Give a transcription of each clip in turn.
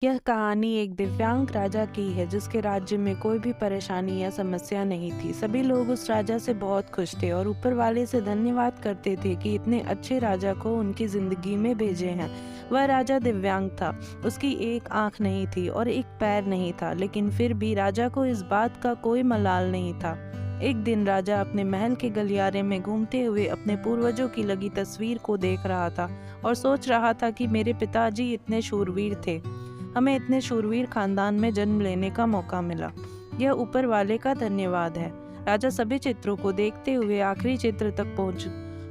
यह कहानी एक दिव्यांग राजा की है जिसके राज्य में कोई भी परेशानी या समस्या नहीं थी। सभी लोग उस राजा से बहुत खुश थे और ऊपर वाले से धन्यवाद करते थे कि इतने अच्छे राजा को उनकी जिंदगी में भेजे हैं। वह राजा दिव्यांग था। उसकी एक आंख नहीं थी और एक पैर नहीं था, लेकिन फिर भी राजा को इस बात का कोई मलाल नहीं था। एक दिन राजा अपने महल के गलियारे में घूमते हुए अपने पूर्वजों की लगी तस्वीर को देख रहा था और सोच रहा था कि मेरे पिताजी इतने शूरवीर थे, हमें इतने शूरवीर खानदान में जन्म लेने का मौका मिला। यह ऊपर वाले का धन्यवाद है। राजा सभी चित्रों को देखते हुए आखिरी चित्र तक पहुंच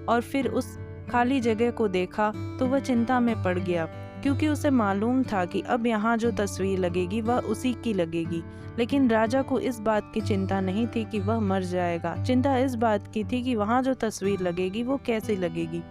और फिर उस खाली जगह को देखा तो वह चिंता में पड़ गया, क्योंकि उसे मालूम था कि अब यहाँ जो तस्वीर लगेगी वह उसी की लगेगी। लेकिन राजा को इस बात की चिंता नहीं थी कि वह मर जाएगा। चिंता इस बात की थी कि वहाँ जो तस्वीर लगेगी वो कैसे लगेगी।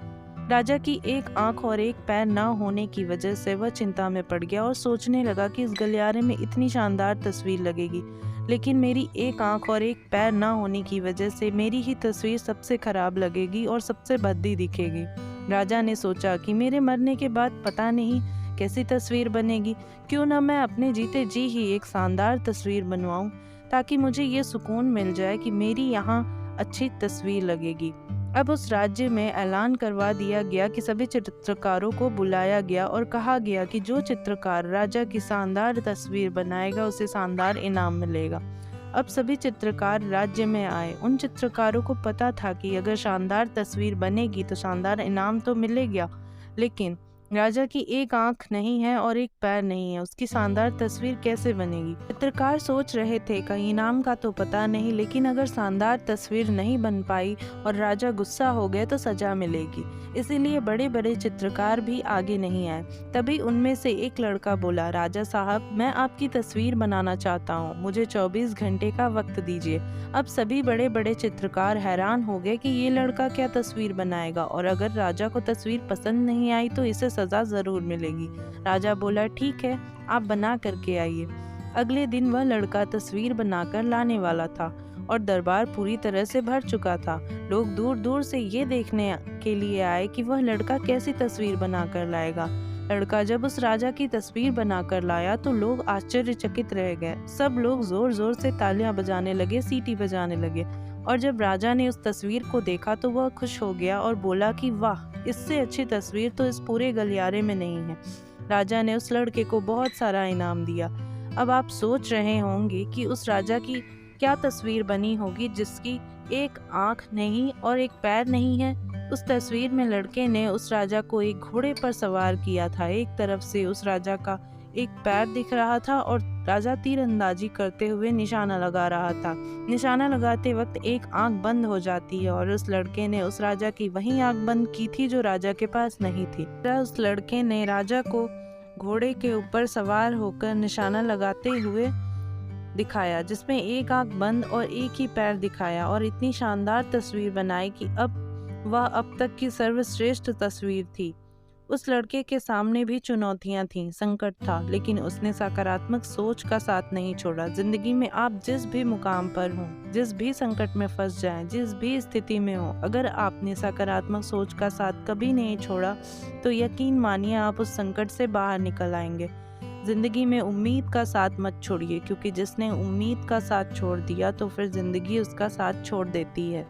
राजा की एक आंख और एक पैर न होने की वजह से वह चिंता में पड़ गया और सोचने लगा कि इस गलियारे में इतनी शानदार तस्वीर लगेगी, लेकिन मेरी एक आंख और एक पैर न होने की वजह से मेरी ही तस्वीर सबसे खराब लगेगी और सबसे भद्दी दिखेगी। राजा ने सोचा कि मेरे मरने के बाद पता नहीं कैसी तस्वीर बनेगी। क्यों न मैं अपने जीते जी ही एक शानदार तस्वीर बनवाऊं, ताकि मुझे ये सुकून मिल जाए कि मेरी यहाँ अच्छी तस्वीर लगेगी। अब उस राज्य में ऐलान करवा दिया गया कि सभी चित्रकारों को बुलाया गया और कहा गया कि जो चित्रकार राजा की शानदार तस्वीर बनाएगा उसे शानदार इनाम मिलेगा। अब सभी चित्रकार राज्य में आए। उन चित्रकारों को पता था कि अगर शानदार तस्वीर बनेगी तो शानदार इनाम तो मिलेगा, लेकिन राजा की एक आंख नहीं है और एक पैर नहीं है, उसकी शानदार तस्वीर कैसे बनेगी। चित्रकार सोच रहे थे कहीं इनाम का तो पता नहीं, लेकिन अगर शानदार तस्वीर नहीं बन पाई और राजा गुस्सा हो गए तो सजा मिलेगी। इसीलिए बड़े बड़े चित्रकार भी आगे नहीं आए। तभी उनमें से एक लड़का बोला, राजा साहब, मैं आपकी तस्वीर बनाना चाहता हूँ, मुझे 24 घंटे का वक्त दीजिए। अब सभी बड़े बड़े चित्रकार हैरान हो गए कि ये लड़का क्या तस्वीर बनाएगा, और अगर राजा को तस्वीर पसंद नहीं आई तो इसे सजा जरूर मिलेगी। राजा बोला, ठीक है, आप बना करके आइए। अगले दिन वह लड़का तस्वीर बनाकर लाने वाला था और दरबार पूरी तरह से भर चुका था। लोग दूर दूर से ये देखने के लिए आए कि वह लड़का कैसी तस्वीर बनाकर लाएगा। लड़का जब उस राजा की तस्वीर बनाकर लाया तो लोग आश्चर्यचकित रह गए। सब लोग जोर जोर से तालियां बजाने लगे, सीटी बजाने लगे। और जब राजा ने उस तस्वीर को देखा तो वह खुश हो गया और बोला कि वाह, इससे अच्छी तस्वीर तो इस पूरे गलियारे में नहीं है। राजा ने उस लड़के को बहुत सारा इनाम दिया। अब आप सोच रहे होंगे कि उस राजा की क्या तस्वीर बनी होगी जिसकी एक आंख नहीं और एक पैर नहीं है। उस तस्वीर में लड़के ने उस राजा को एक घोड़े पर सवार किया था। एक तरफ से उस राजा का एक पैर दिख रहा था और राजा तीरंदाजी करते हुए निशाना लगा रहा था। निशाना लगाते वक्त एक आंख बंद हो जाती है और उस लड़के ने उस राजा की वही आंख बंद की थी जो राजा के पास नहीं थी। उस लड़के ने राजा को घोड़े के ऊपर सवार होकर निशाना लगाते हुए दिखाया, जिसमें एक आंख बंद और एक ही पैर दिखाया, और इतनी शानदार तस्वीर बनाई कि वह अब तक की सर्वश्रेष्ठ तस्वीर थी। उस लड़के के सामने भी चुनौतियां थीं, संकट था, लेकिन उसने सकारात्मक सोच का साथ नहीं छोड़ा। जिंदगी में आप जिस भी मुकाम पर हों, जिस भी संकट में फंस जाएं, जिस भी स्थिति में हो, अगर आपने सकारात्मक सोच का साथ कभी नहीं छोड़ा तो यकीन मानिए आप उस संकट से बाहर निकल आएंगे। जिंदगी में उम्मीद का साथ मत छोड़िए, क्योंकि जिसने उम्मीद का साथ छोड़ दिया तो फिर जिंदगी उसका साथ छोड़ देती है।